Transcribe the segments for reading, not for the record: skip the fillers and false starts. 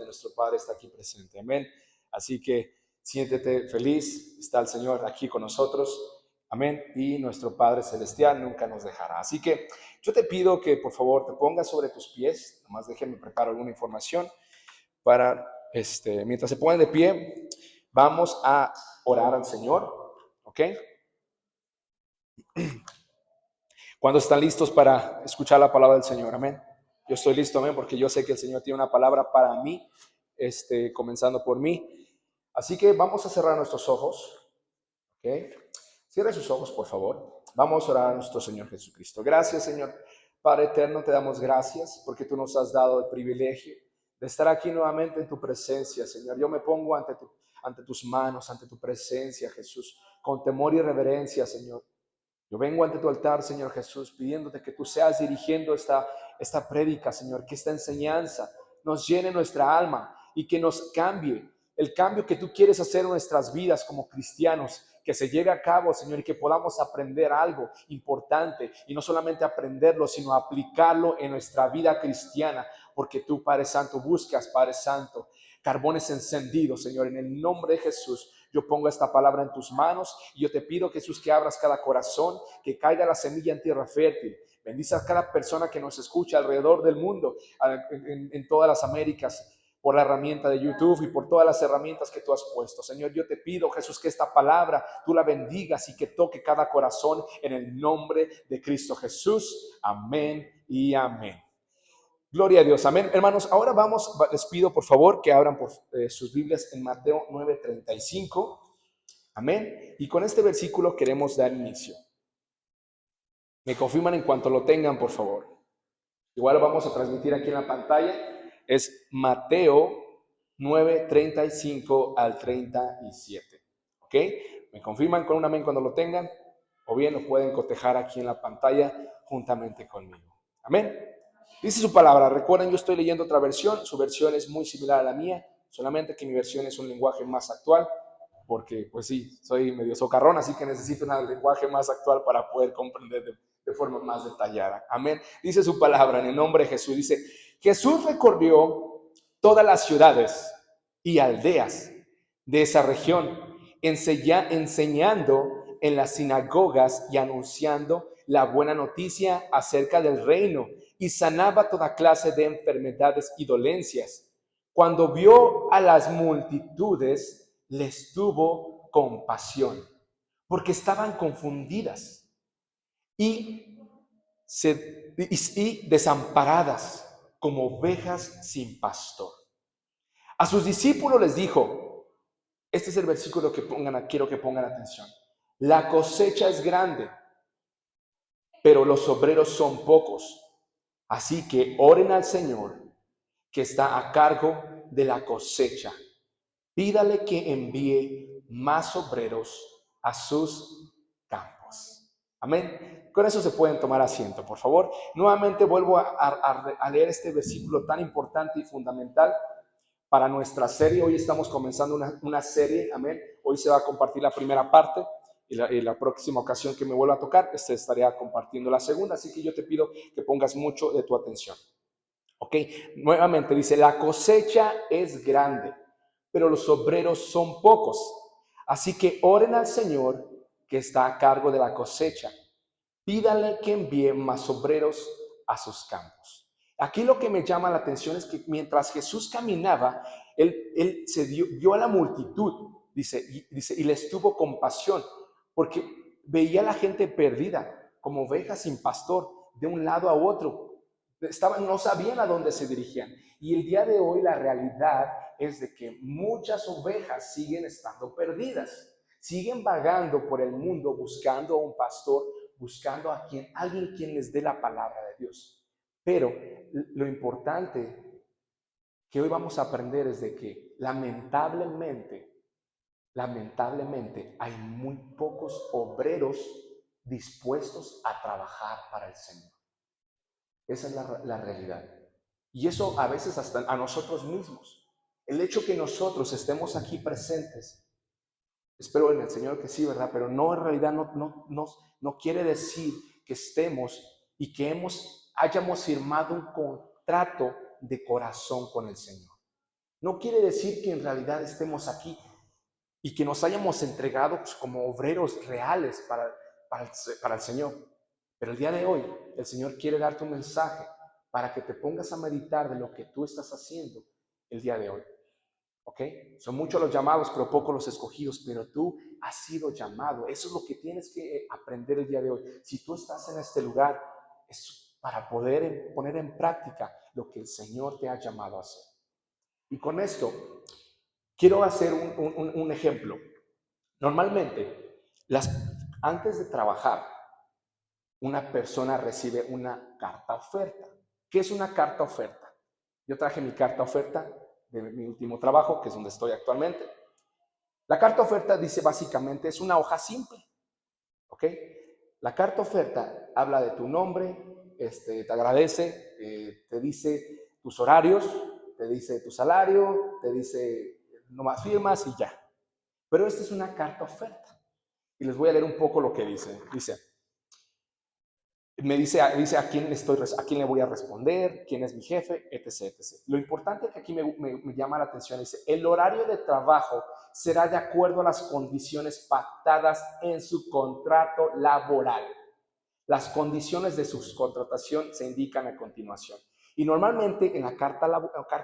donde nuestro Padre está aquí presente. Amén. Así que siéntete feliz, está el Señor aquí con nosotros. Amén. Y nuestro Padre Celestial nunca nos dejará. Así que yo te pido que por favor te pongas sobre tus pies. Nomás déjenme preparo alguna información para, mientras se ponen de pie, vamos a orar al Señor. ¿Ok? ¿Cuándo están listos para escuchar la palabra del Señor? Amén. Yo estoy listo, amén, porque yo sé que el Señor tiene una palabra para mí, comenzando por mí. Así que vamos a cerrar nuestros ojos. ¿Ok? Cierre sus ojos, por favor. Vamos a orar a nuestro Señor Jesucristo. Gracias, Señor. Padre eterno, te damos gracias porque tú nos has dado el privilegio de estar aquí nuevamente en tu presencia, Señor. Yo me pongo ante tus manos, ante tu presencia, Jesús, con temor y reverencia, Señor. Yo vengo ante tu altar, Señor Jesús, pidiéndote que tú seas dirigiendo esta prédica, Señor, que esta enseñanza nos llene nuestra alma y que nos cambie. El cambio que tú quieres hacer en nuestras vidas como cristianos, que se lleve a cabo, Señor, y que podamos aprender algo importante y no solamente aprenderlo, sino aplicarlo en nuestra vida cristiana, porque tú, Padre Santo, buscas, Padre Santo, carbones encendidos, Señor, en el nombre de Jesús. Yo pongo esta palabra en tus manos y yo te pido, Jesús, que abras cada corazón, que caiga la semilla en tierra fértil. Bendice a cada persona que nos escucha alrededor del mundo, en todas las Américas, por la herramienta de YouTube y por todas las herramientas que tú has puesto. Señor, yo te pido, Jesús, que esta palabra tú la bendigas y que toque cada corazón en el nombre de Cristo Jesús. Amén y amén. Gloria a Dios, amén. Hermanos, ahora les pido por favor que abran sus Biblias en Mateo 9:35, amén. Y con este versículo queremos dar inicio. Me confirman en cuanto lo tengan, por favor. Igual lo vamos a transmitir aquí en la pantalla. Es Mateo 9:35 al 37, ¿ok? Me confirman con un amén cuando lo tengan, o bien lo pueden cotejar aquí en la pantalla juntamente conmigo. Amén. Dice su palabra. Recuerden, yo estoy leyendo otra versión. Su versión es muy similar a la mía, solamente que mi versión es un lenguaje más actual, porque pues sí, soy medio socarrón, así que necesito un lenguaje más actual para poder comprender de forma más detallada. Amén. Dice su palabra en el nombre de Jesús. Dice, Jesús recorrió todas las ciudades y aldeas de esa región, enseñando en las sinagogas y anunciando la buena noticia acerca del reino, y sanaba toda clase de enfermedades y dolencias. Cuando vio a las multitudes, les tuvo compasión, porque estaban confundidas y desamparadas como ovejas sin pastor. A sus discípulos les dijo, este es el versículo que quiero que pongan atención. La cosecha es grande, pero los obreros son pocos. Así que oren al Señor que está a cargo de la cosecha. Pídale que envíe más obreros a sus campos. Amén. Con eso se pueden tomar asiento, por favor. Nuevamente vuelvo a leer este versículo tan importante y fundamental para nuestra serie. Hoy estamos comenzando una serie, amén. Hoy se va a compartir la primera parte y la próxima ocasión que me vuelva a tocar, estaría compartiendo la segunda. Así que yo te pido que pongas mucho de tu atención. Ok, nuevamente dice, la cosecha es grande, pero los obreros son pocos. Así que oren al Señor que está a cargo de la cosecha. Pídale que envíe más obreros a sus campos. Aquí lo que me llama la atención es que mientras Jesús caminaba, él vio a la multitud, dice, y les tuvo compasión, porque veía a la gente perdida, como ovejas sin pastor, de un lado a otro. No sabían a dónde se dirigían. Y el día de hoy la realidad es de que muchas ovejas siguen estando perdidas, siguen vagando por el mundo buscando a un pastor, buscando a alguien quien les dé la palabra de Dios. Pero lo importante que hoy vamos a aprender es de que lamentablemente hay muy pocos obreros dispuestos a trabajar para el Señor. Esa es la realidad. Y eso a veces hasta a nosotros mismos. El hecho que nosotros estemos aquí presentes, espero en el Señor que sí, ¿verdad? Pero no, en realidad no quiere decir que estemos y que hayamos firmado un contrato de corazón con el Señor. No quiere decir que en realidad estemos aquí y que nos hayamos entregado pues, como obreros reales para el Señor. Pero el día de hoy, el Señor quiere darte un mensaje para que te pongas a meditar de lo que tú estás haciendo el día de hoy. ¿Ok? Son muchos los llamados, pero pocos los escogidos, pero tú has sido llamado. Eso es lo que tienes que aprender el día de hoy. Si tú estás en este lugar, es para poder poner en práctica lo que el Señor te ha llamado a hacer. Y con esto, quiero hacer un ejemplo. Normalmente, antes de trabajar, una persona recibe una carta oferta. ¿Qué es una carta oferta? Yo traje mi carta oferta de mi último trabajo, que es donde estoy actualmente. La carta oferta dice básicamente, es una hoja simple, ¿ok? La carta oferta habla de tu nombre, te agradece, te dice tus horarios, te dice tu salario, te dice nomás firmas y ya. Pero esta es una carta oferta. Y les voy a leer un poco lo que dice. Dice a quién le voy a responder, quién es mi jefe, etc, etc. Lo importante que aquí me llama la atención dice, el horario de trabajo será de acuerdo a las condiciones pactadas en su contrato laboral. Las condiciones de subcontratación se indican a continuación. Y normalmente en la carta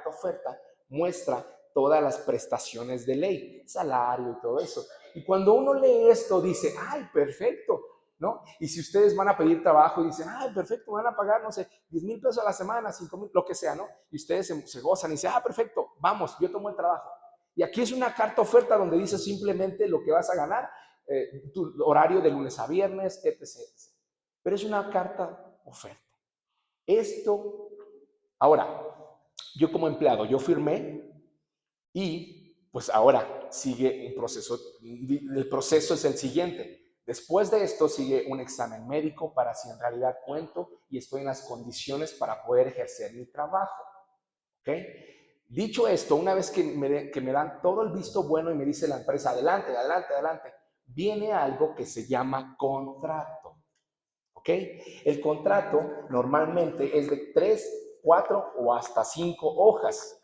oferta muestra todas las prestaciones de ley, salario y todo eso. Y cuando uno lee esto dice, ay, perfecto, ¿no? Y si ustedes van a pedir trabajo y dicen, ay, perfecto, van a pagar, no sé, 10,000 pesos a la semana, 5,000, lo que sea, ¿no? Y ustedes se gozan y dicen, ah, perfecto, vamos, yo tomo el trabajo. Y aquí es una carta oferta donde dice simplemente lo que vas a ganar, tu horario de lunes a viernes, etc, etc. Pero es una carta oferta. Esto, ahora, yo como empleado, yo firmé y pues ahora sigue un proceso. El proceso es el siguiente. Después de esto sigue un examen médico para si en realidad cuento y estoy en las condiciones para poder ejercer mi trabajo. ¿Ok? Dicho esto, una vez que me dan todo el visto bueno y me dice la empresa, adelante, adelante, adelante, viene algo que se llama contrato. ¿Ok? El contrato normalmente es de 3, 4 o hasta 5 hojas,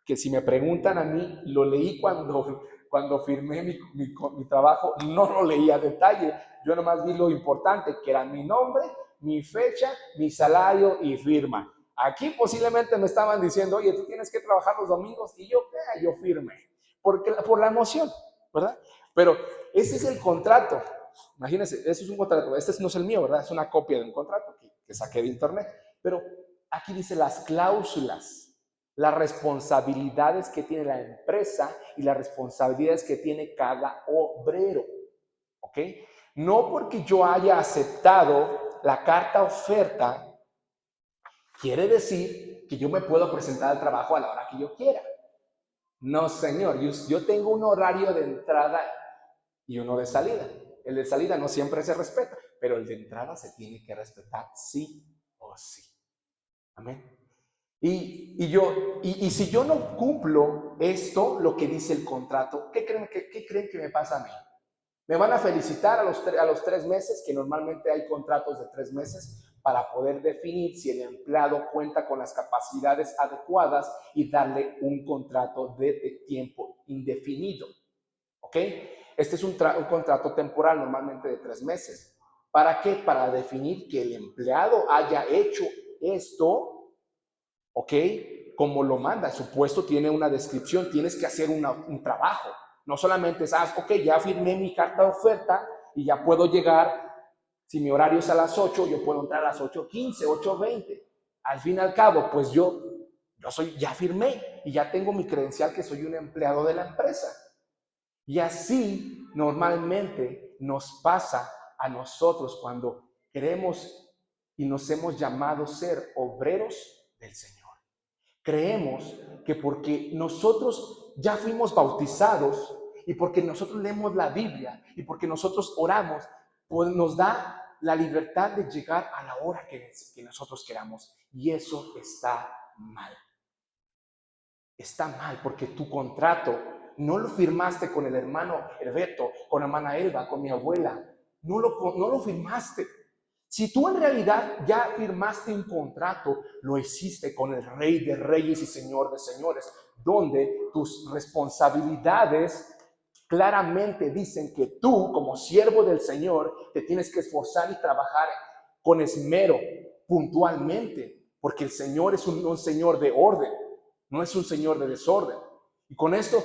que si me preguntan a mí, lo leí cuando firmé mi trabajo, no lo leí a detalle, yo nomás vi lo importante, que era mi nombre, mi fecha, mi salario y firma. Aquí posiblemente me estaban diciendo, oye, tú tienes que trabajar los domingos, y yo, ¿qué? Yo firmé, por la emoción, ¿verdad? Pero ese es el contrato. Imagínense, ese es un contrato, este no es el mío, ¿verdad? Es una copia de un contrato que saqué de internet. Pero aquí dice las cláusulas, las responsabilidades que tiene la empresa y las responsabilidades que tiene cada obrero. ¿Ok? No porque yo haya aceptado la carta oferta, quiere decir que yo me puedo presentar al trabajo a la hora que yo quiera. No, señor, yo tengo un horario de entrada y uno de salida. El de salida no siempre se respeta, pero el de entrada se tiene que respetar sí o sí. Amén. Y si yo no cumplo esto, lo que dice el contrato, ¿qué creen que me pasa a mí? Me van a felicitar a los 3 meses, que normalmente hay contratos de 3 meses, para poder definir si el empleado cuenta con las capacidades adecuadas y darle un contrato de tiempo indefinido. ¿Ok? Este es un contrato temporal, normalmente de 3 meses. ¿Para qué? Para definir que el empleado haya hecho esto, ¿ok? Como lo manda. Su puesto tiene una descripción, tienes que hacer un trabajo. No solamente es, ok, ya firmé mi carta de oferta y ya puedo llegar. Si mi horario es a las 8, yo puedo entrar a las 8:15, 8:20. Al fin y al cabo, pues ya firmé y ya tengo mi credencial que soy un empleado de la empresa. Y así normalmente nos pasa a nosotros cuando queremos y nos hemos llamado ser obreros del Señor. Creemos que porque nosotros ya fuimos bautizados y porque nosotros leemos la Biblia y porque nosotros oramos, pues nos da la libertad de llegar a la hora que nosotros queramos. Y eso está mal. Está mal porque tu contrato no lo firmaste con el hermano Herbeto, con la hermana Elba, con mi abuela. No lo firmaste. Si tú en realidad ya firmaste un contrato, lo hiciste con el Rey de Reyes y Señor de Señores. donde tus responsabilidades claramente dicen que tú, como siervo del Señor, te tienes que esforzar y trabajar con esmero, puntualmente, porque el Señor es un Señor de orden, no es un Señor de desorden. Y con esto,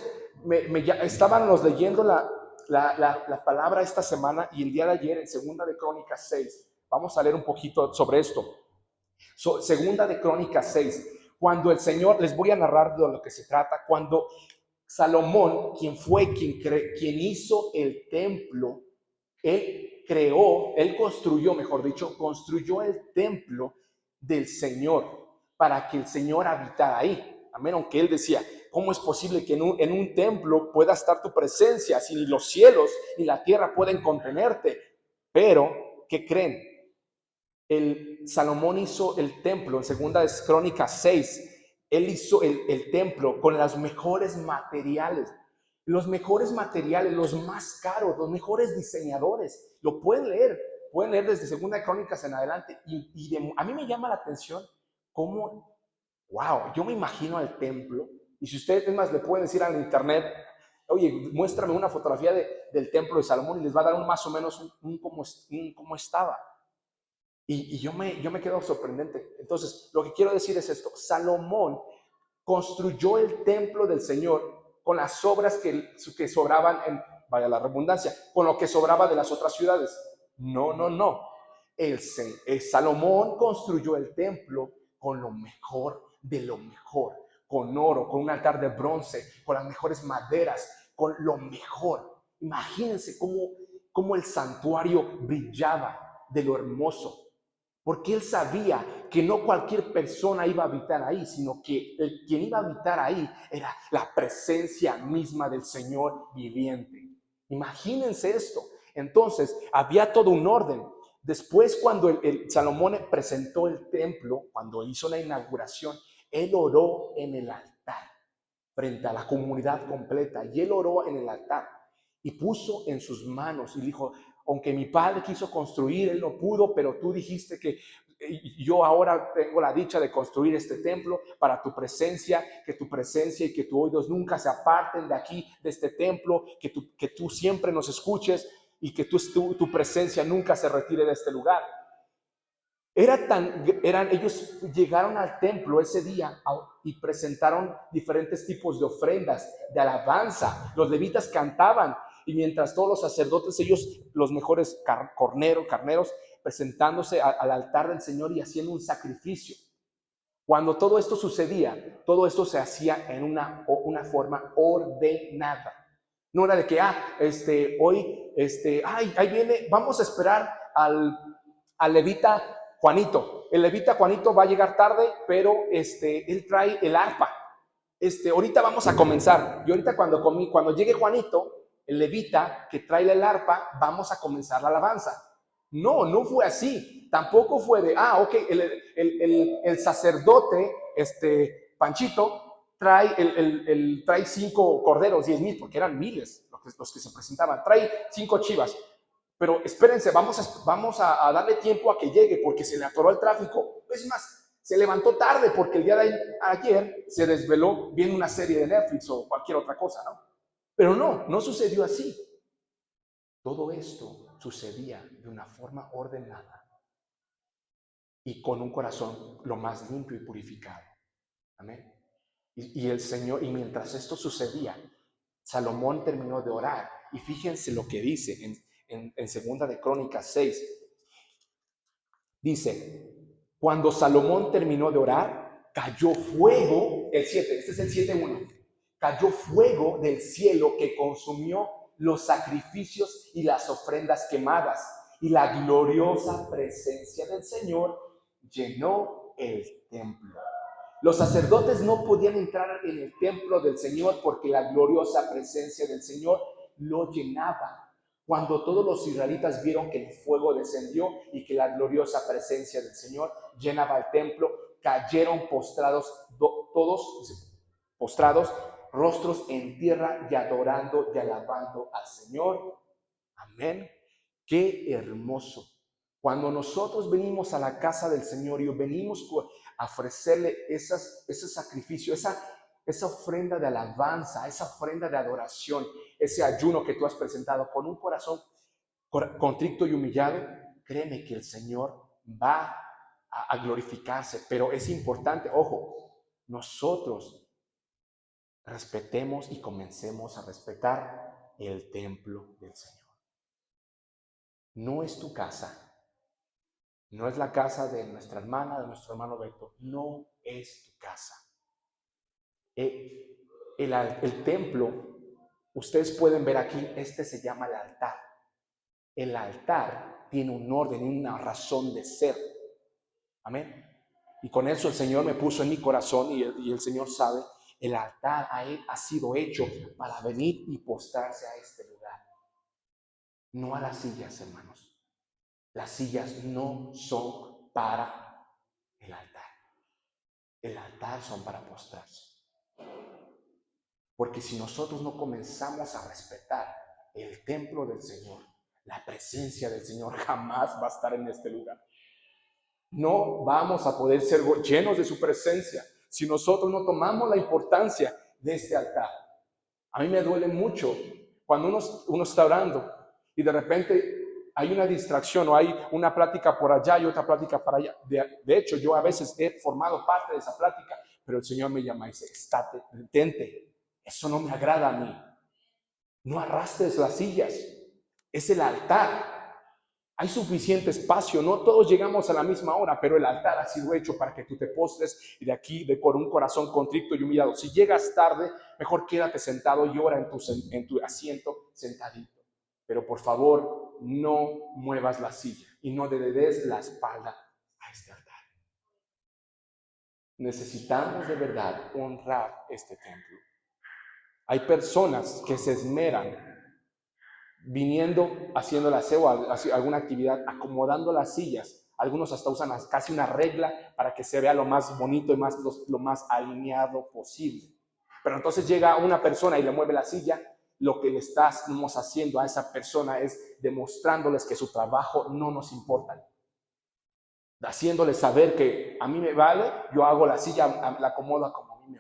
estábamos leyendo la palabra esta semana y el día de ayer en Segunda de Crónicas 6. Vamos a leer un poquito sobre esto. Segunda de Crónicas 6. Cuando el Señor, les voy a narrar de lo que se trata, cuando Salomón, quien hizo el templo, él construyó, mejor dicho, construyó el templo del Señor para que el Señor habitara ahí. Amén, aunque él decía, ¿cómo es posible que en un templo pueda estar tu presencia si ni los cielos ni la tierra pueden contenerte? Pero, ¿qué creen? Salomón hizo el templo en Segunda de Crónicas 6. Él hizo el templo con los mejores materiales, los más caros, los mejores diseñadores. Lo pueden leer desde Segunda de Crónicas en adelante. A mí me llama la atención cómo, wow, yo me imagino al templo. Y si ustedes, es más, le pueden decir al internet, oye, muéstrame una fotografía del templo de Salomón y les va a dar más o menos cómo estaba. Y yo me quedo sorprendente. Entonces, lo que quiero decir es esto. Salomón construyó el templo del Señor con las obras que sobraban, vaya la redundancia, con lo que sobraba de las otras ciudades. No. Salomón construyó el templo con lo mejor de lo mejor, con oro, con un altar de bronce, con las mejores maderas, con lo mejor. Imagínense cómo el santuario brillaba de lo hermoso. Porque él sabía que no cualquier persona iba a habitar ahí, sino que quien iba a habitar ahí era la presencia misma del Señor viviente. Imagínense esto. Entonces, había todo un orden. Después, cuando el Salomón presentó el templo, cuando hizo la inauguración, él oró en el altar frente a la comunidad completa. Y él oró en el altar y puso en sus manos y dijo, aunque mi padre quiso construir, él no pudo, pero tú dijiste que yo ahora tengo la dicha de construir este templo para tu presencia, que tu presencia y que tus oídos nunca se aparten de aquí, de este templo, que tú siempre nos escuches y que tu presencia nunca se retire de este lugar. Ellos llegaron al templo ese día y presentaron diferentes tipos de ofrendas, de alabanza. Los levitas cantaban y mientras todos los sacerdotes, ellos los mejores carneros, presentándose al altar del Señor y haciendo un sacrificio. Cuando todo esto sucedía, todo esto se hacía en una forma ordenada. No era de que, hoy, ahí viene, vamos a esperar al levita Juanito. El levita Juanito va a llegar tarde, pero él trae el arpa. Ahorita vamos a comenzar. Y ahorita cuando llegue Juanito, el levita que trae el arpa, vamos a comenzar la alabanza. No fue así. Tampoco fue de, ok, el sacerdote, Panchito, trae 5 corderos, 10,000, porque eran miles los que se presentaban. Trae 5 chivas. Pero espérense, vamos a darle tiempo a que llegue porque se le atoró el tráfico. Es más, se levantó tarde porque el día de ayer se desveló viendo una serie de Netflix o cualquier otra cosa, ¿no? Pero no sucedió así. Todo esto sucedía de una forma ordenada y con un corazón lo más limpio y purificado. Amén. Y el Señor, y mientras esto sucedía, Salomón terminó de orar. Y fíjense lo que dice en Segunda de Crónicas 6. Dice, cuando Salomón terminó de orar, cayó fuego, el 7, este es el 7:1, cayó fuego del cielo que consumió los sacrificios y las ofrendas quemadas, y la gloriosa presencia del Señor llenó el templo. Los sacerdotes no podían entrar en el templo del Señor porque la gloriosa presencia del Señor lo llenaba. Cuando todos los israelitas vieron que el fuego descendió y que la gloriosa presencia del Señor llenaba el templo, cayeron postrados, todos postrados, rostros en tierra y adorando y alabando al Señor. Amén. Qué hermoso. Cuando nosotros venimos a la casa del Señor y venimos a ofrecerle ese sacrificio, esa ofrenda de alabanza, esa ofrenda de adoración, ese ayuno que tú has presentado con un corazón contrito y humillado, créeme que el Señor va a glorificarse. Pero es importante, ojo, nosotros respetemos y comencemos a respetar el templo del Señor. No es tu casa, no es la casa de nuestra hermana, de nuestro hermano Beto, no es tu casa. El templo, ustedes pueden ver aquí, este se llama el altar. El altar tiene un orden y una razón de ser. Amén. Y con eso el Señor me puso en mi corazón y el Señor sabe, el altar ha sido hecho para venir y postrarse a este lugar. No a las sillas, hermanos. Las sillas no son para el altar. El altar son para postrarse. Porque si nosotros no comenzamos a respetar el templo del Señor, la presencia del Señor jamás va a estar en este lugar. No vamos a poder ser llenos de su presencia si nosotros no tomamos la importancia de este altar. A mí me duele mucho cuando uno está orando y de repente hay una distracción o hay una plática por allá y otra plática para allá. De hecho, yo a veces he formado parte de esa plática, pero el Señor me llama y dice, estate, detente. Eso no me agrada a mí. No arrastres las sillas. Es el altar. Hay suficiente espacio, no todos llegamos a la misma hora, pero el altar ha sido hecho para que tú te postres y de aquí, por un corazón contrito y humillado. Si llegas tarde, mejor quédate sentado y ora en tu asiento sentadito. Pero por favor, no muevas la silla y no le des la espalda a este altar. Necesitamos de verdad honrar este templo. Hay personas que se esmeran viniendo, haciendo el aseo, alguna actividad, acomodando las sillas. Algunos hasta usan casi una regla para que se vea lo más bonito y lo más alineado posible. Pero entonces llega una persona y le mueve la silla. Lo que le estamos haciendo a esa persona es demostrándoles que su trabajo no nos importa. Haciéndoles saber que a mí me vale, yo hago la silla, la acomodo como a mí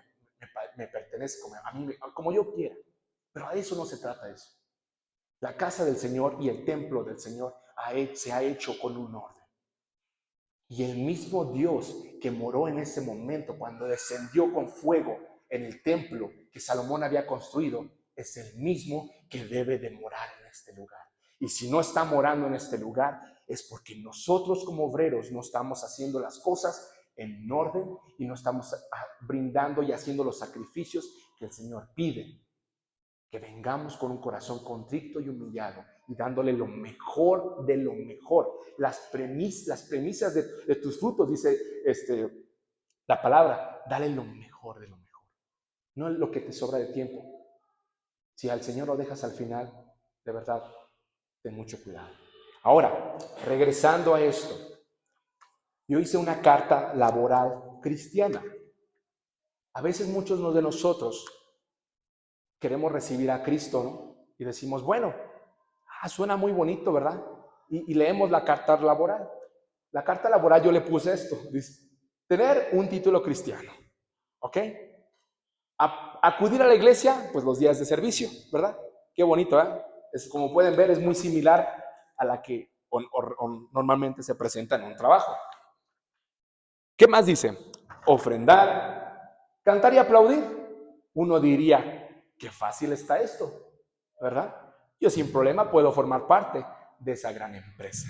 me pertenece, como yo quiera. Pero a eso no se trata eso. La casa del Señor y el templo del Señor se ha hecho con un orden. Y el mismo Dios que moró en ese momento, cuando descendió con fuego en el templo que Salomón había construido, es el mismo que debe de morar en este lugar. Y si no está morando en este lugar, es porque nosotros como obreros no estamos haciendo las cosas en orden y no estamos brindando y haciendo los sacrificios que el Señor pide. Que vengamos con un corazón contrito y humillado y dándole lo mejor de lo mejor. Las premisas de tus frutos, dice la palabra, dale lo mejor de lo mejor. No lo que te sobra de tiempo. Si al Señor lo dejas al final, de verdad, ten mucho cuidado. Ahora, regresando a esto, yo hice una carta laboral cristiana. A veces muchos de nosotros queremos recibir a Cristo, ¿no? Y decimos, bueno, suena muy bonito, ¿verdad? Y leemos la carta laboral. La carta laboral yo le puse esto, dice, tener un título cristiano, ¿ok? Acudir a la iglesia, pues los días de servicio, ¿verdad? Qué bonito, ¿eh? Como pueden ver, es muy similar a la que normalmente se presenta en un trabajo. ¿Qué más dice? Ofrendar, cantar y aplaudir. Uno diría, qué fácil está esto, ¿verdad? Yo sin problema puedo formar parte de esa gran empresa.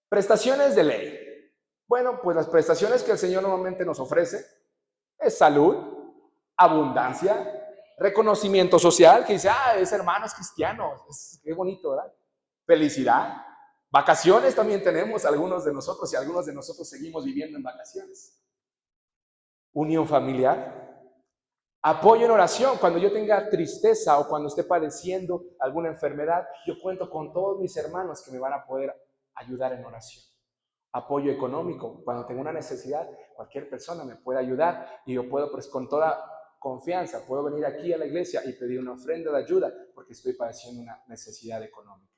Prestaciones de ley. Bueno, pues las prestaciones que el Señor normalmente nos ofrece es salud, abundancia, reconocimiento social, que dice, ese hermano es cristiano, qué bonito, ¿verdad? Felicidad. Vacaciones también tenemos algunos de nosotros y algunos de nosotros seguimos viviendo en vacaciones. Unión familiar. Apoyo en oración. Cuando yo tenga tristeza o cuando esté padeciendo alguna enfermedad, yo cuento con todos mis hermanos que me van a poder ayudar en oración. Apoyo económico. Cuando tengo una necesidad, cualquier persona me puede ayudar y yo puedo, pues con toda confianza, puedo venir aquí a la iglesia y pedir una ofrenda de ayuda porque estoy padeciendo una necesidad económica.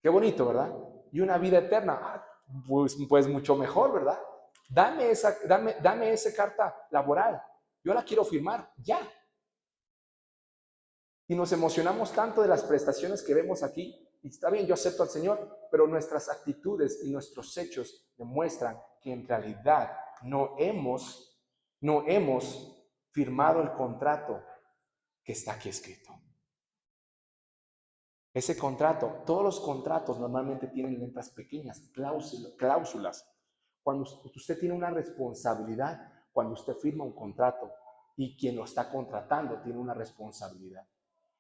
Qué bonito, ¿verdad? Y una vida eterna, pues mucho mejor, ¿verdad? Dame esa carta laboral. yo la quiero firmar ya. Y nos emocionamos tanto de las prestaciones que vemos aquí. Y está bien, yo acepto al Señor, pero nuestras actitudes y nuestros hechos demuestran que en realidad no hemos firmado el contrato que está aquí escrito. Ese contrato, todos los contratos normalmente tienen letras pequeñas, cláusulas. Cuando usted tiene una responsabilidad, cuando usted firma un contrato y quien lo está contratando tiene una responsabilidad.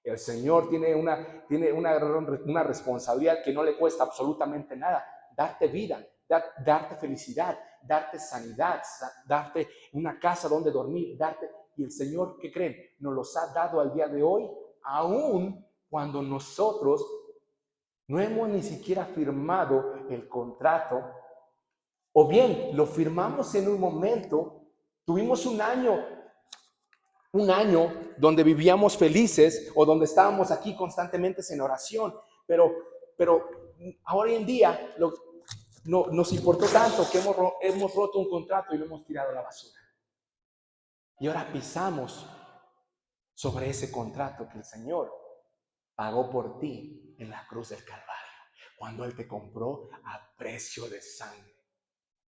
El Señor tiene una responsabilidad que no le cuesta absolutamente nada. Darte vida, darte felicidad, darte sanidad, darte una casa donde dormir, y el Señor, ¿qué creen? Nos los ha dado al día de hoy, aún cuando nosotros no hemos ni siquiera firmado el contrato, o bien lo firmamos en un momento, tuvimos un año donde vivíamos felices o donde estábamos aquí constantemente en oración, pero ahora en día no, nos importó tanto que hemos roto un contrato y lo hemos tirado a la basura. Y ahora pisamos sobre ese contrato que el Señor pagó por ti en la cruz del Calvario, cuando Él te compró a precio de sangre.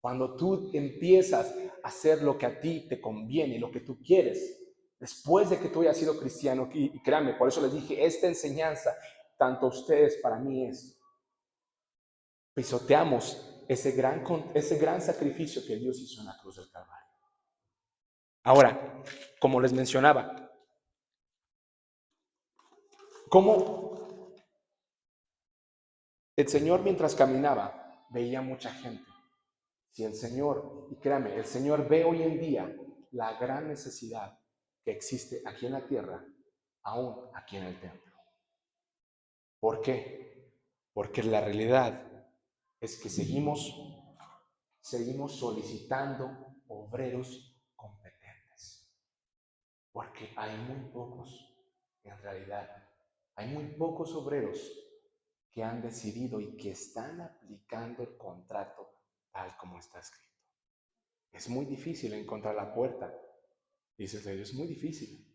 Cuando tú empiezas a hacer lo que a ti te conviene, lo que tú quieres, después de que tú hayas sido cristiano, y créanme, por eso les dije, esta enseñanza, tanto a ustedes, para mí pisoteamos ese gran sacrificio que Dios hizo en la cruz del Calvario. Ahora, como les mencionaba, como el Señor mientras caminaba veía mucha gente. Si el Señor, y créame, el Señor ve hoy en día la gran necesidad que existe aquí en la tierra, aún aquí en el templo. ¿Por qué? Porque la realidad es que seguimos solicitando obreros competentes. Porque hay muy pocos, en realidad, hay muy pocos obreros que han decidido y que están aplicando el contrato tal como está escrito. Es muy difícil encontrar la puerta, dice el Señor, es muy difícil.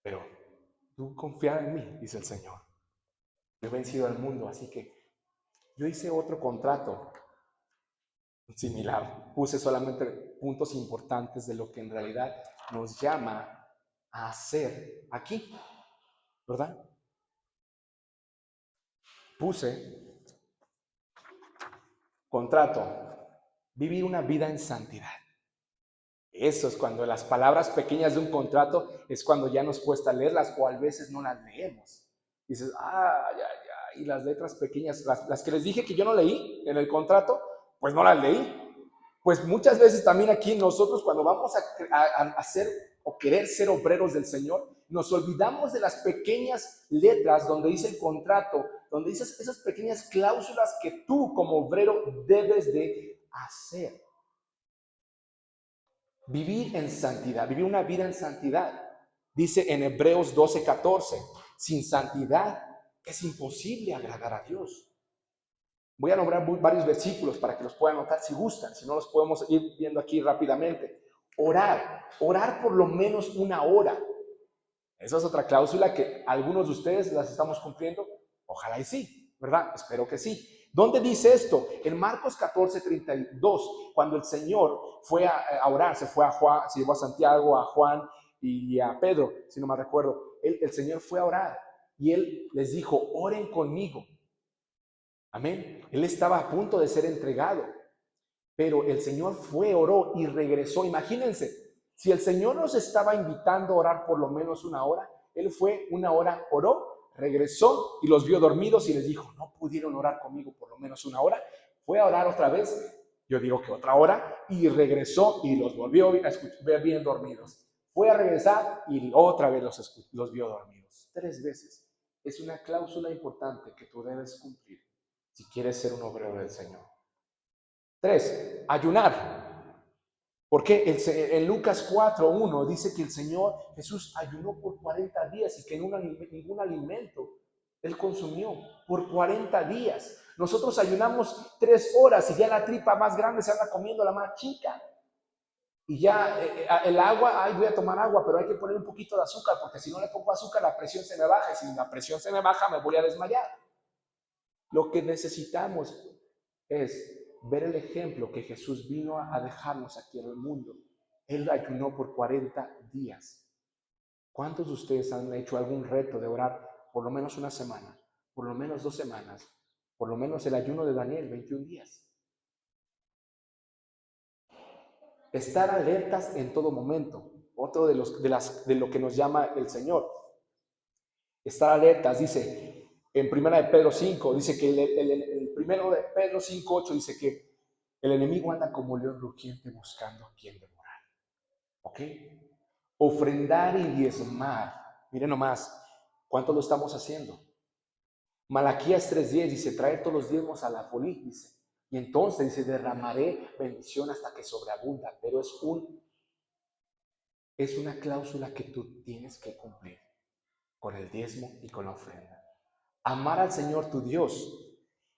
Pero tú confía en mí, dice el Señor. Yo he vencido al mundo, así que yo hice otro contrato similar. Puse solamente puntos importantes de lo que en realidad nos llama a hacer aquí, ¿verdad? Puse contrato, vivir una vida en santidad. Eso es cuando las palabras pequeñas de un contrato es cuando ya nos cuesta leerlas o a veces no las leemos. Dices, ya, y las letras pequeñas, las que les dije que yo no leí en el contrato, pues no las leí. Pues muchas veces también aquí nosotros cuando vamos a hacer o querer ser obreros del Señor, nos olvidamos de las pequeñas letras donde dice el contrato, donde dice esas pequeñas cláusulas que tú como obrero debes de hacer. Vivir en santidad, vivir una vida en santidad. Dice en Hebreos 12:14, sin santidad es imposible agradar a Dios. Voy a nombrar varios versículos para que los puedan notar si gustan, si no los podemos ir viendo aquí rápidamente. Orar por lo menos una hora. Esa es otra cláusula que algunos de ustedes las estamos cumpliendo. Ojalá y sí, ¿verdad? Espero que sí. ¿Dónde dice esto? En Marcos 14:32, cuando el Señor fue a orar, se llevó a Santiago, a Juan y a Pedro, si no me recuerdo. El Señor fue a orar y Él les dijo, oren conmigo. Amén. Él estaba a punto de ser entregado, pero el Señor fue, oró y regresó. Imagínense, si el Señor nos estaba invitando a orar por lo menos una hora, Él fue una hora, oró, regresó y los vio dormidos y les dijo, no pudieron orar conmigo por lo menos una hora. Fue a orar otra vez, yo digo que otra hora, y regresó y los volvió a ver bien dormidos. Fue a regresar y otra vez los vio dormidos. 3 veces. Es una cláusula importante que tú debes cumplir si quieres ser un obrero del Señor. 3, ayunar. Porque en Lucas 4:1 dice que el Señor Jesús ayunó por 40 días y que ningún alimento Él consumió por 40 días. Nosotros ayunamos 3 horas y ya la tripa más grande se anda comiendo la más chica. Y ya el agua, ay, voy a tomar agua, pero hay que poner un poquito de azúcar, porque si no le pongo azúcar, la presión se me baja, y si la presión se me baja, me voy a desmayar. Lo que necesitamos es ver el ejemplo que Jesús vino a dejarnos aquí en el mundo. Él ayunó por 40 días. ¿Cuántos de ustedes han hecho algún reto de orar por lo menos una semana, por lo menos 2 semanas, por lo menos el ayuno de Daniel, 21 días? Estar alertas en todo momento. Otro de lo que nos llama el Señor. Estar alertas, dice en primera de Pedro 5, dice que el primero de Pedro 5:8 dice que el enemigo anda como león rugiente buscando a quien devorar. ¿Ok? Ofrendar y diezmar. Miren nomás, ¿cuánto lo estamos haciendo? Malaquías 3:10 dice, trae todos los diezmos a la folí, dice. Y entonces dice, derramaré bendición hasta que sobreabunda. Pero es una cláusula que tú tienes que cumplir con el diezmo y con la ofrenda. Amar al Señor tu Dios.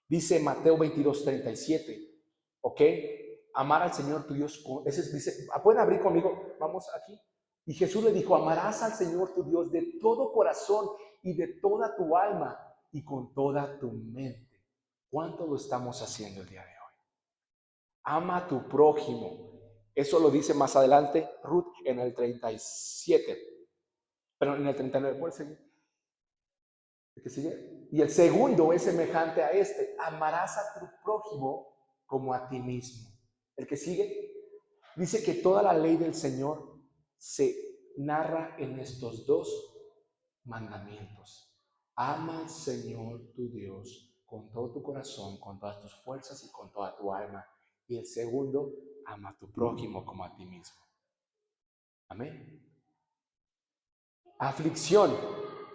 Dice Mateo 22:37. ¿Ok? Amar al Señor tu Dios. Ese dice, ¿pueden abrir conmigo? Vamos aquí. Y Jesús le dijo, amarás al Señor tu Dios de todo corazón y de toda tu alma y con toda tu mente. ¿Cuánto lo estamos haciendo el día de hoy? Ama a tu prójimo. Eso lo dice más adelante Ruth en el 37. Pero en el 39, ¿puede seguir? ¿El que sigue? Y el segundo es semejante a este. Amarás a tu prójimo como a ti mismo. El que sigue dice que toda la ley del Señor se narra en estos dos mandamientos. Ama al Señor tu Dios con todo tu corazón, con todas tus fuerzas y con toda tu alma. Y el segundo, ama a tu prójimo como a ti mismo. Amén. Aflicción.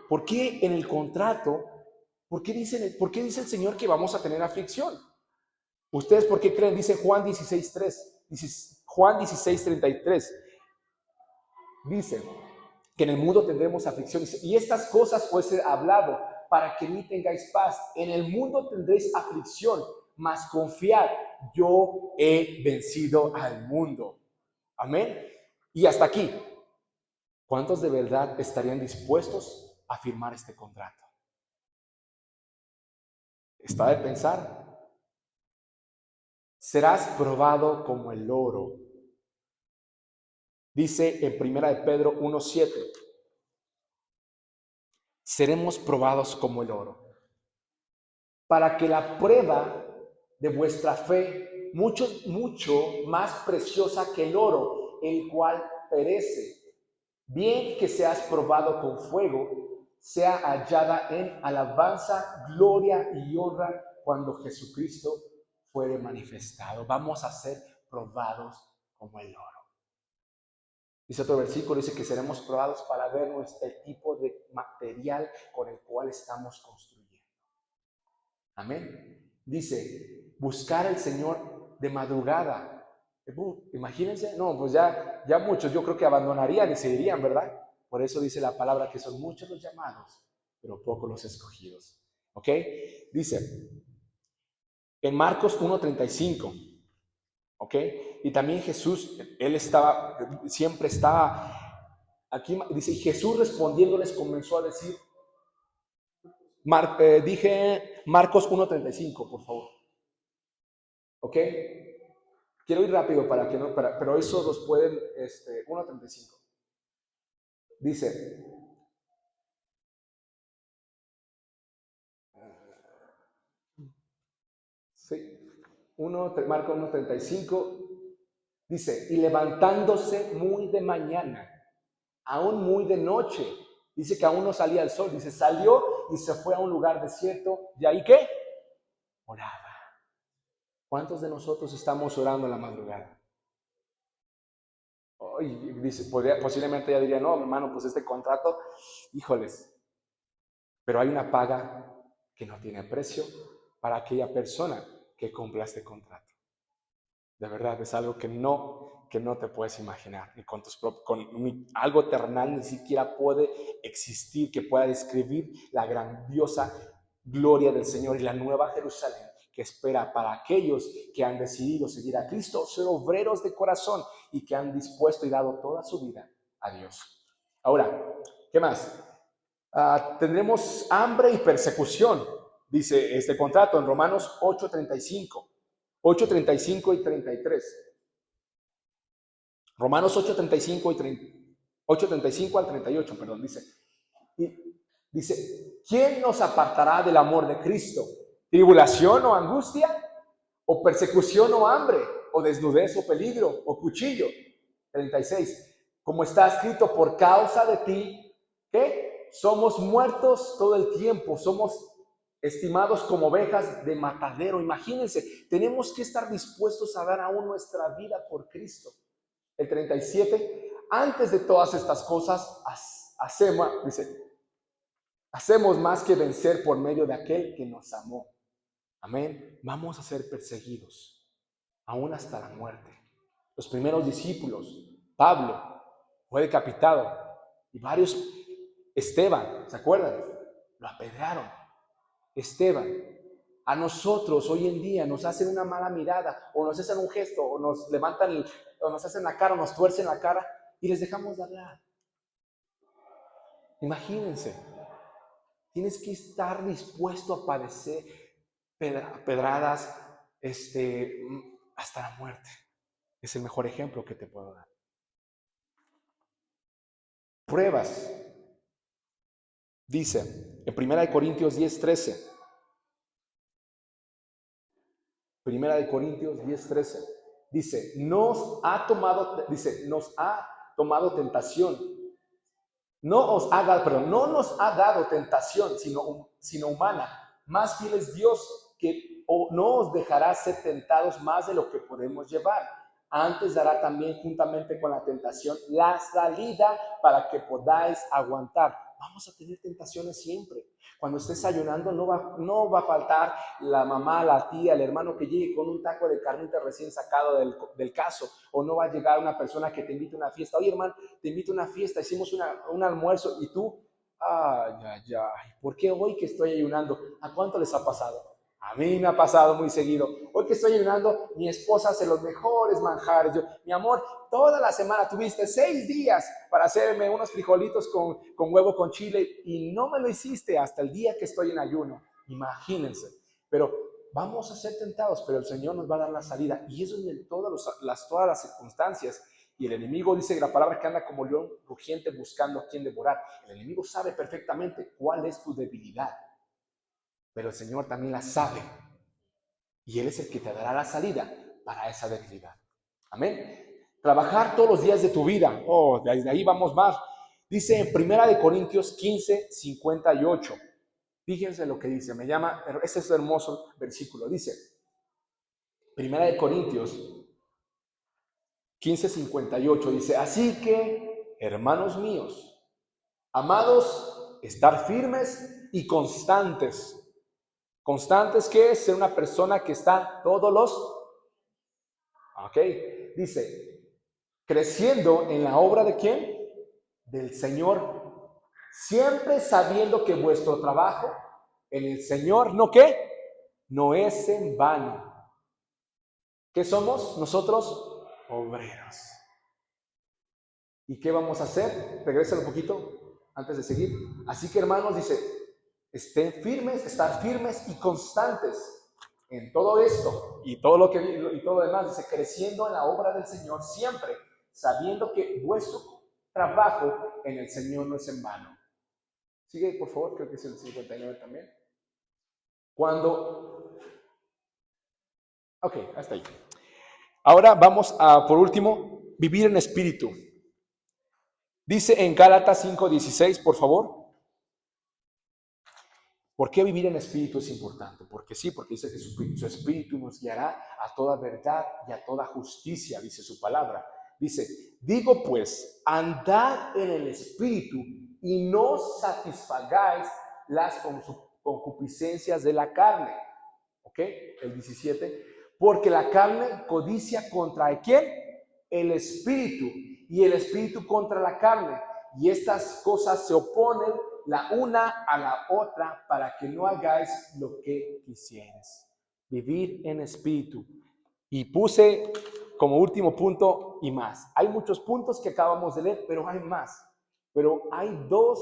¿Por qué en el contrato? ¿Por qué dice el Señor que vamos a tener aflicción? ¿Ustedes por qué creen? Dice Juan 16:3. Dice Juan 16:33. Dice que en el mundo tendremos aflicción. Y estas cosas os he hablado para que ni tengáis paz. En el mundo tendréis aflicción, mas confiad, yo he vencido al mundo. Amén. Y hasta aquí. ¿Cuántos de verdad estarían dispuestos a firmar este contrato? Está de pensar. Serás probado como el oro. Dice en primera de Pedro 1:7. Seremos probados como el oro. Para que la prueba de vuestra fe, mucho más preciosa que el oro, el cual perece, bien que seas probado con fuego, sea hallada en alabanza, gloria y honra cuando Jesucristo fuere manifestado. Vamos a ser probados como el oro. Dice otro versículo, dice que seremos probados para ver el tipo de material con el cual estamos construyendo. Amén. Dice, buscar al Señor de madrugada. Imagínense, no, pues ya muchos yo creo que abandonarían y se irían, ¿verdad? Por eso dice la palabra que son muchos los llamados, pero pocos los escogidos. ¿Ok? Dice, en Marcos 1:35, ¿ok? Y también Jesús, él siempre estaba, aquí dice, y Jesús respondiendo les comenzó a decir, dije Marcos 1:35, por favor. ¿Ok? Quiero ir rápido para que no, pero eso los pueden, 1:35. Dice, sí, Marcos 1:35, dice, y levantándose muy de mañana, aún muy de noche, dice que aún no salía el sol, dice, salió y se fue a un lugar desierto, ¿y ahí qué? Oraba. ¿Cuántos de nosotros estamos orando en la madrugada? Y dice, posiblemente ya diría, no, hermano, pues este contrato, híjoles, pero hay una paga que no tiene precio para aquella persona que cumpla este contrato. De verdad, es algo que no te puedes imaginar, ni con algo terrenal ni siquiera puede existir que pueda describir la grandiosa gloria del Señor y la nueva Jerusalén que espera para aquellos que han decidido seguir a Cristo, ser obreros de corazón y que han dispuesto y dado toda su vida a Dios. Ahora, ¿qué más? Tendremos hambre y persecución, dice este contrato en Romanos 8:35, 8:35 y 33. Romanos 8:35 y 30, 8:35 al 38, perdón, dice, ¿quién nos apartará del amor de Cristo? ¿Tribulación o angustia? ¿O persecución o hambre? ¿O desnudez o peligro? ¿O cuchillo? 36. Como está escrito, por causa de ti, ¿qué? Somos muertos todo el tiempo, somos estimados como ovejas de matadero. Imagínense, tenemos que estar dispuestos a dar aún nuestra vida por Cristo. El 37, antes de todas estas cosas, hacemos más que vencer por medio de aquel que nos amó. Amén. Vamos a ser perseguidos, aún hasta la muerte. Los primeros discípulos, Pablo, fue decapitado y varios, Esteban, ¿se acuerdan? Lo apedrearon. Esteban, a nosotros hoy en día nos hacen una mala mirada o nos hacen un gesto o nos levantan o nos hacen la cara o nos tuercen la cara y les dejamos de hablar. Imagínense, tienes que estar dispuesto a padecer pedradas hasta la muerte. Es el mejor ejemplo que te puedo dar. Pruebas. Dice en 1 Corintios 10:13. 1 Corintios 10:13. Dice, nos ha tomado tentación. No nos ha dado tentación, sino humana. Más fiel es Dios, que no os dejará ser tentados más de lo que podemos llevar. Antes dará también juntamente con la tentación la salida para que podáis aguantar. Vamos a tener tentaciones siempre. Cuando estés ayunando no va a faltar la mamá, la tía, el hermano que llegue con un taco de carnita recién sacado del caso. O no va a llegar una persona que te invite a una fiesta. Oye, hermano, te invito a una fiesta, hicimos un almuerzo y tú, ¿por qué hoy que estoy ayunando? ¿A cuánto les ha pasado? A mí me ha pasado muy seguido. Hoy que estoy ayunando, mi esposa hace los mejores manjares. Mi amor, toda la semana tuviste 6 días para hacerme unos frijolitos con huevo con chile y no me lo hiciste hasta el día que estoy en ayuno. Imagínense. Pero vamos a ser tentados, pero el Señor nos va a dar la salida. Y eso es en todas las circunstancias. Y el enemigo dice la palabra que anda como león rugiente buscando a quien devorar. El enemigo sabe perfectamente cuál es tu debilidad. Pero el Señor también la sabe. Y Él es el que te dará la salida para esa debilidad. Amén. Trabajar todos los días de tu vida. Desde ahí vamos más. Dice en 1 Corintios 15:58. Fíjense lo que dice. Este es un hermoso versículo. Dice, 1 Corintios 15:58. Dice, así que, hermanos míos, amados, estar firmes y constantes. Constantes, ¿qué es? Ser una persona que está todos los... Ok, dice, creciendo en la obra ¿de quién? Del Señor, siempre sabiendo que vuestro trabajo en el Señor, ¿no qué? No es en vano. ¿Qué somos? Nosotros, obreros. ¿Y qué vamos a hacer? Regresa un poquito antes de seguir. Así que, hermanos, dice, estar firmes y constantes en todo esto y todo lo demás. Dice, creciendo en la obra del Señor siempre, sabiendo que vuestro trabajo en el Señor no es en vano. Sigue, por favor, creo que es el 59 también. Ok, hasta ahí. Ahora vamos a, por último, vivir en espíritu. Dice en Gálatas 5:16, por favor. ¿Por qué vivir en espíritu es importante? Porque sí, porque dice que su espíritu nos guiará a toda verdad y a toda justicia, dice su palabra. Dice, digo pues, andad en el espíritu y no satisfagáis las concupiscencias de la carne. ¿Ok? El 17. Porque la carne codicia contra ¿quién? El espíritu, y el espíritu contra la carne. Y estas cosas se oponen la una a la otra para que no hagáis lo que quisieres. vivir en espíritu. Y puse como último punto y más. Hay muchos puntos que acabamos de leer, pero hay más. Pero hay dos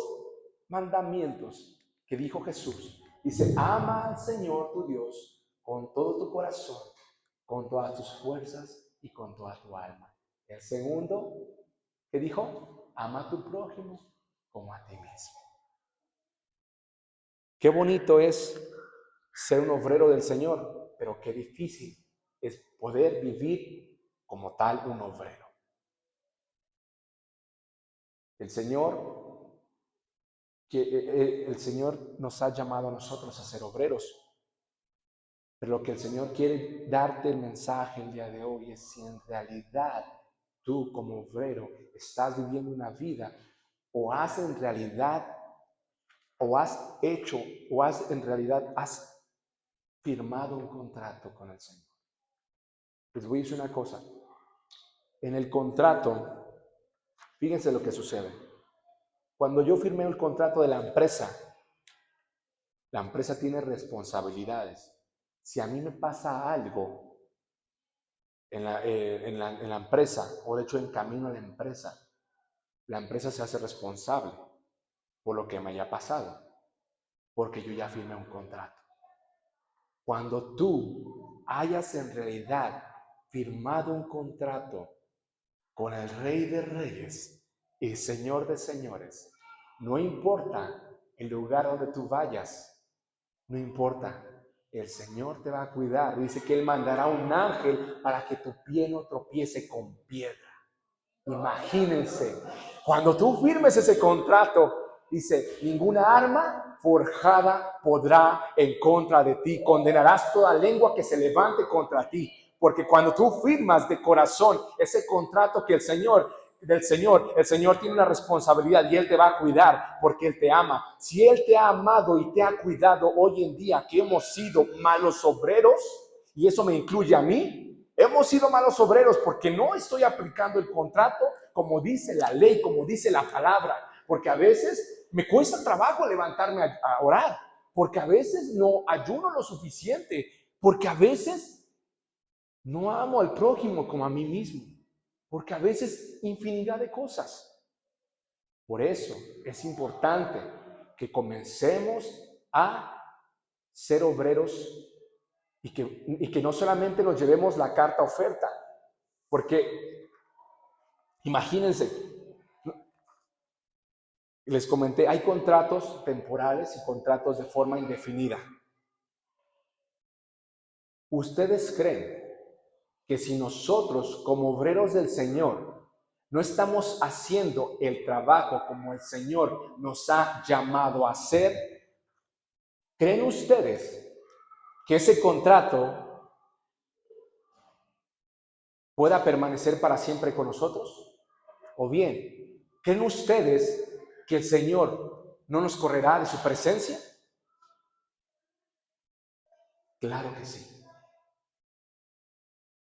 mandamientos que dijo Jesús. Dice, ama al Señor tu Dios con todo tu corazón, con todas tus fuerzas y con toda tu alma. El segundo, ¿qué dijo? Ama a tu prójimo como a ti mismo. Qué bonito es ser un obrero del Señor, pero qué difícil es poder vivir como tal un obrero. El Señor nos ha llamado a nosotros a ser obreros, pero lo que el Señor quiere darte el mensaje el día de hoy es si en realidad tú como obrero estás viviendo una vida o has en realidad has firmado un contrato con el Señor. Les voy a decir una cosa. En el contrato, fíjense lo que sucede. Cuando yo firmé el contrato de la empresa tiene responsabilidades. Si a mí me pasa algo en la empresa, o de hecho en camino a la empresa se hace responsable por lo que me haya pasado, porque yo ya firmé un contrato. Cuando tú hayas en realidad firmado un contrato con el Rey de Reyes y Señor de Señores, no importa el lugar donde tú vayas, no importa, el Señor te va a cuidar. Dice que Él mandará un ángel para que tu pie no tropiece con piedra. Imagínense, cuando tú firmes ese contrato, dice, ninguna arma forjada podrá en contra de ti. Condenarás toda lengua que se levante contra ti. Porque cuando tú firmas de corazón ese contrato que el Señor tiene una responsabilidad y Él te va a cuidar porque Él te ama. Si Él te ha amado y te ha cuidado hoy en día que hemos sido malos obreros, y eso me incluye a mí, hemos sido malos obreros porque no estoy aplicando el contrato como dice la ley, como dice la palabra, porque a veces me cuesta trabajo levantarme a orar, porque a veces no ayuno lo suficiente, porque a veces no amo al prójimo como a mí mismo, porque a veces infinidad de cosas. Por eso es importante que comencemos a ser obreros y que no solamente nos llevemos la carta oferta, porque imagínense, les comenté, hay contratos temporales y contratos de forma indefinida. ¿Ustedes creen que si nosotros como obreros del Señor no estamos haciendo el trabajo como el Señor nos ha llamado a hacer, creen ustedes que ese contrato pueda permanecer para siempre con nosotros? ¿O bien, creen ustedes que el Señor no nos correrá de su presencia? Claro que sí.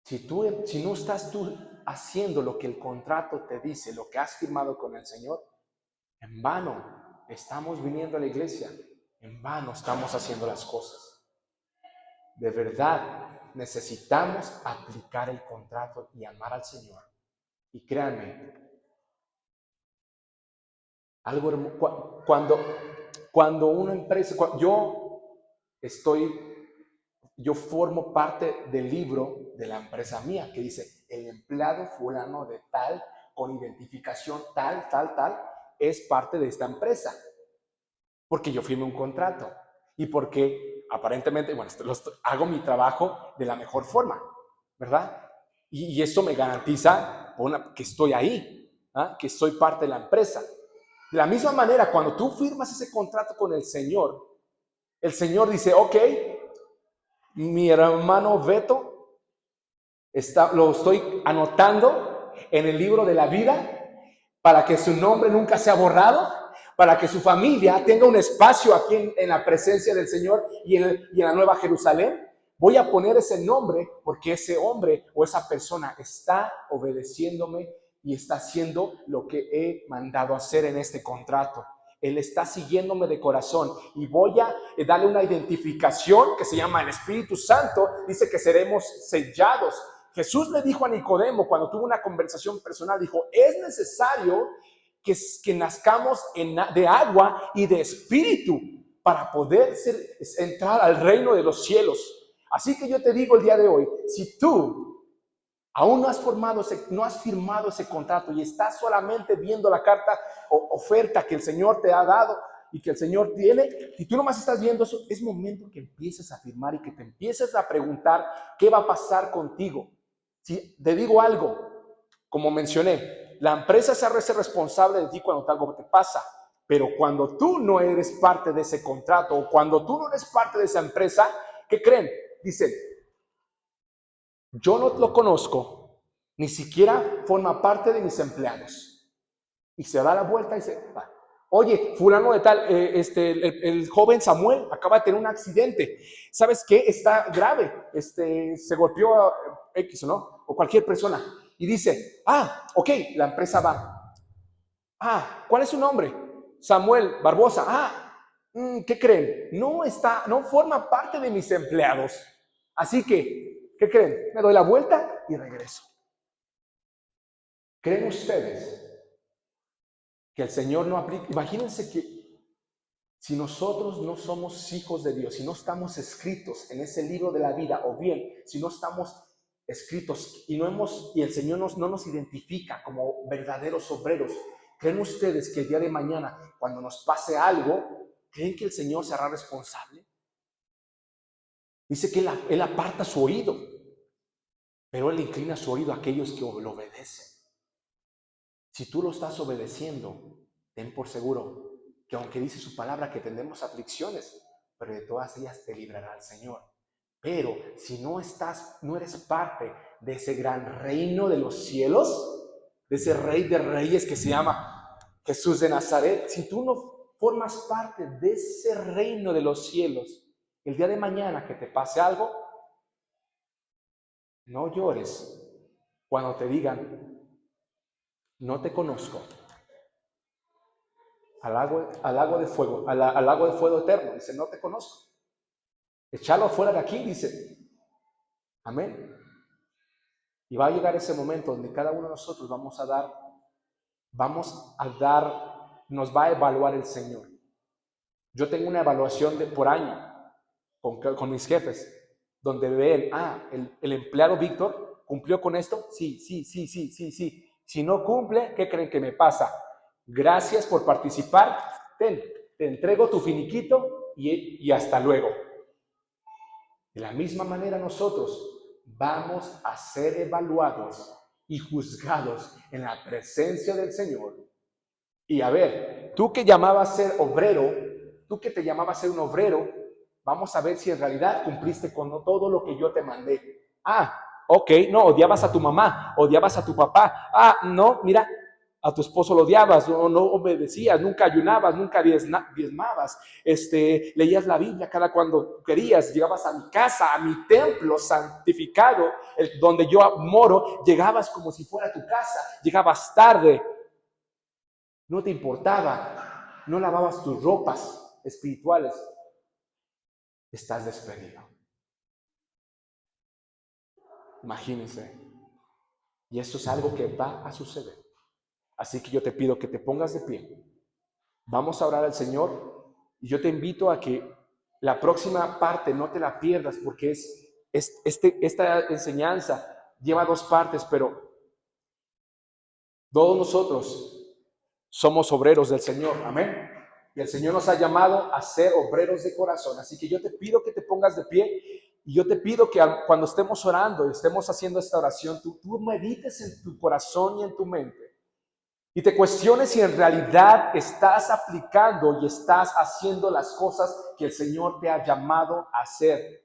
Si no estás tú haciendo lo que el contrato te dice, lo que has firmado con el Señor, en vano estamos viniendo a la iglesia, en vano estamos haciendo las cosas. De verdad, necesitamos aplicar el contrato y amar al Señor. Y créanme, cuando una empresa, yo formo parte del libro de la empresa mía que dice, el empleado fulano de tal, con identificación tal, es parte de esta empresa. Porque yo firmé un contrato y porque aparentemente, hago mi trabajo de la mejor forma, ¿verdad? Y eso me garantiza que estoy ahí, que soy parte de la empresa. De la misma manera, cuando tú firmas ese contrato con el Señor dice, ok, mi hermano Beto, lo estoy anotando en el libro de la vida para que su nombre nunca sea borrado, para que su familia tenga un espacio aquí en la presencia del Señor y en la Nueva Jerusalén. Voy a poner ese nombre porque ese hombre o esa persona está obedeciéndome y está haciendo lo que he mandado hacer en este contrato. Él está siguiéndome de corazón y voy a darle una identificación que se llama el Espíritu Santo. Dice que seremos sellados. Jesús le dijo a Nicodemo cuando tuvo una conversación personal, dijo, es necesario que nazcamos de agua y de espíritu para poder entrar al reino de los cielos. Así que yo te digo el día de hoy, si tú aún no has firmado ese contrato y estás solamente viendo la carta o oferta que el Señor te ha dado y que el Señor tiene, y tú nomás estás viendo eso, es momento que empieces a firmar y que te empieces a preguntar qué va a pasar contigo. Si te digo algo, como mencioné, la empresa se hace responsable de ti cuando algo te pasa, pero cuando tú no eres parte de ese contrato o cuando tú no eres parte de esa empresa, ¿qué creen? Dicen, yo no lo conozco, ni siquiera forma parte de mis empleados. Y se da la vuelta y se va. Oye, fulano de tal, el joven Samuel acaba de tener un accidente. ¿Sabes qué? Está grave. Se golpeó a X, ¿no? O cualquier persona. Y dice, ok, la empresa va. ¿Cuál es su nombre? Samuel Barbosa. ¿Qué creen? No forma parte de mis empleados. Así que, ¿qué creen? Me doy la vuelta y regreso. ¿Creen ustedes que el Señor no aplica? Imagínense que si nosotros no somos hijos de Dios, si no estamos escritos en ese libro de la vida, o bien si no estamos escritos y el Señor no nos identifica como verdaderos obreros, ¿creen ustedes que el día de mañana, cuando nos pase algo, creen que el Señor se hará responsable? Dice que Él aparta su oído, pero Él inclina su oído a aquellos que lo obedecen. Si tú lo estás obedeciendo, ten por seguro que aunque dice su palabra que tendremos aflicciones, pero de todas ellas te librará el Señor. Pero si no eres parte de ese gran reino de los cielos, de ese rey de reyes que se llama Jesús de Nazaret, si tú no formas parte de ese reino de los cielos, el día de mañana que te pase algo, no llores cuando te digan, no te conozco. Al lago de fuego, al lago de fuego eterno. Dice, no te conozco. Echarlo afuera de aquí, dice. Amén. Y va a llegar ese momento donde cada uno de nosotros nos va a evaluar el Señor. Yo tengo una evaluación por año con mis jefes, donde ven, el empleado Víctor cumplió con esto. Sí. Si no cumple, ¿qué creen que me pasa? Gracias por participar. Te entrego tu finiquito y hasta luego. De la misma manera nosotros vamos a ser evaluados y juzgados en la presencia del Señor. Y a ver, tú que llamabas ser obrero, tú que te llamabas ser un obrero, vamos a ver si en realidad cumpliste con todo lo que yo te mandé. Ok, no, odiabas a tu mamá, odiabas a tu papá. No, mira, a tu esposo lo odiabas, no obedecías, nunca ayunabas, nunca diezmabas, leías la Biblia cada cuando querías, llegabas a mi casa, a mi templo santificado, donde yo moro, llegabas como si fuera tu casa, llegabas tarde, no te importaba, no lavabas tus ropas espirituales, estás despedido. Imagínense. Y esto es algo que va a suceder. Así que yo te pido que te pongas de pie. Vamos a orar al Señor y yo te invito a que la próxima parte no te la pierdas, porque esta enseñanza lleva dos partes, pero todos nosotros somos obreros del Señor. Amén. Y el Señor nos ha llamado a ser obreros de corazón. Así que yo te pido que te pongas de pie y yo te pido que cuando estemos orando y estemos haciendo esta oración, tú medites en tu corazón y en tu mente y te cuestiones si en realidad estás aplicando y estás haciendo las cosas que el Señor te ha llamado a hacer.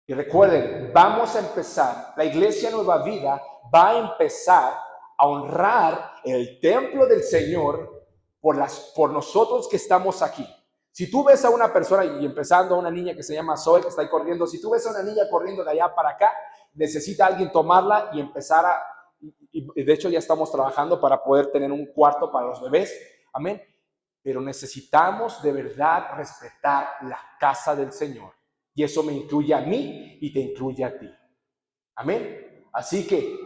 Y recuerden, vamos a empezar, la Iglesia Nueva Vida va a empezar a honrar el templo del Señor por nosotros que estamos aquí. Si tú ves a una persona, y empezando a una niña que se llama Zoe, que está ahí corriendo, si tú ves a una niña corriendo de allá para acá, necesita alguien tomarla y empezar y de hecho ya estamos trabajando para poder tener un cuarto para los bebés. Amén. pero necesitamos de verdad respetar la casa del Señor. Y eso me incluye a mí y te incluye a ti. Amén. Así que,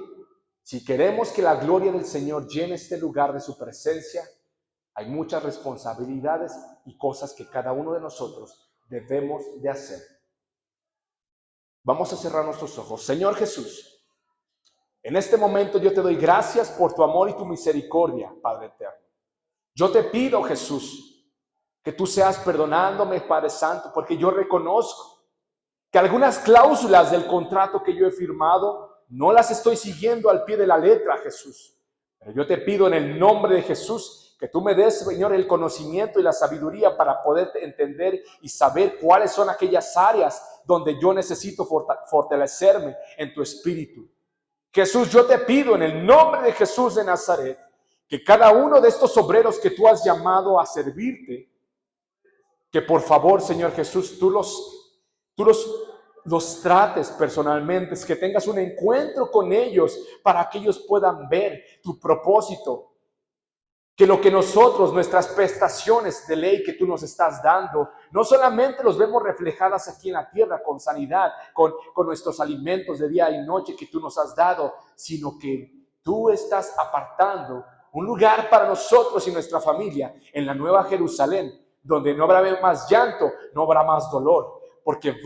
si queremos que la gloria del Señor llene este lugar de su presencia, hay muchas responsabilidades y cosas que cada uno de nosotros debemos de hacer. Vamos a cerrar nuestros ojos. Señor Jesús, en este momento yo te doy gracias por tu amor y tu misericordia, Padre eterno. Yo te pido, Jesús, que tú seas perdonándome, Padre Santo, porque yo reconozco que algunas cláusulas del contrato que yo he firmado no las estoy siguiendo al pie de la letra, Jesús. Pero yo te pido en el nombre de Jesús que tú me des, Señor, el conocimiento y la sabiduría para poder entender y saber cuáles son aquellas áreas donde yo necesito fortalecerme en tu espíritu. Jesús, yo te pido en el nombre de Jesús de Nazaret que cada uno de estos obreros que tú has llamado a servirte, que por favor, Señor Jesús, tú los trates personalmente, que tengas un encuentro con ellos para que ellos puedan ver tu propósito. Que lo que nosotros, nuestras prestaciones de ley que tú nos estás dando, no solamente los vemos reflejadas aquí en la tierra con sanidad, con nuestros alimentos de día y noche que tú nos has dado, sino que tú estás apartando un lugar para nosotros y nuestra familia en la Nueva Jerusalén, donde no habrá más llanto, no habrá más dolor, porque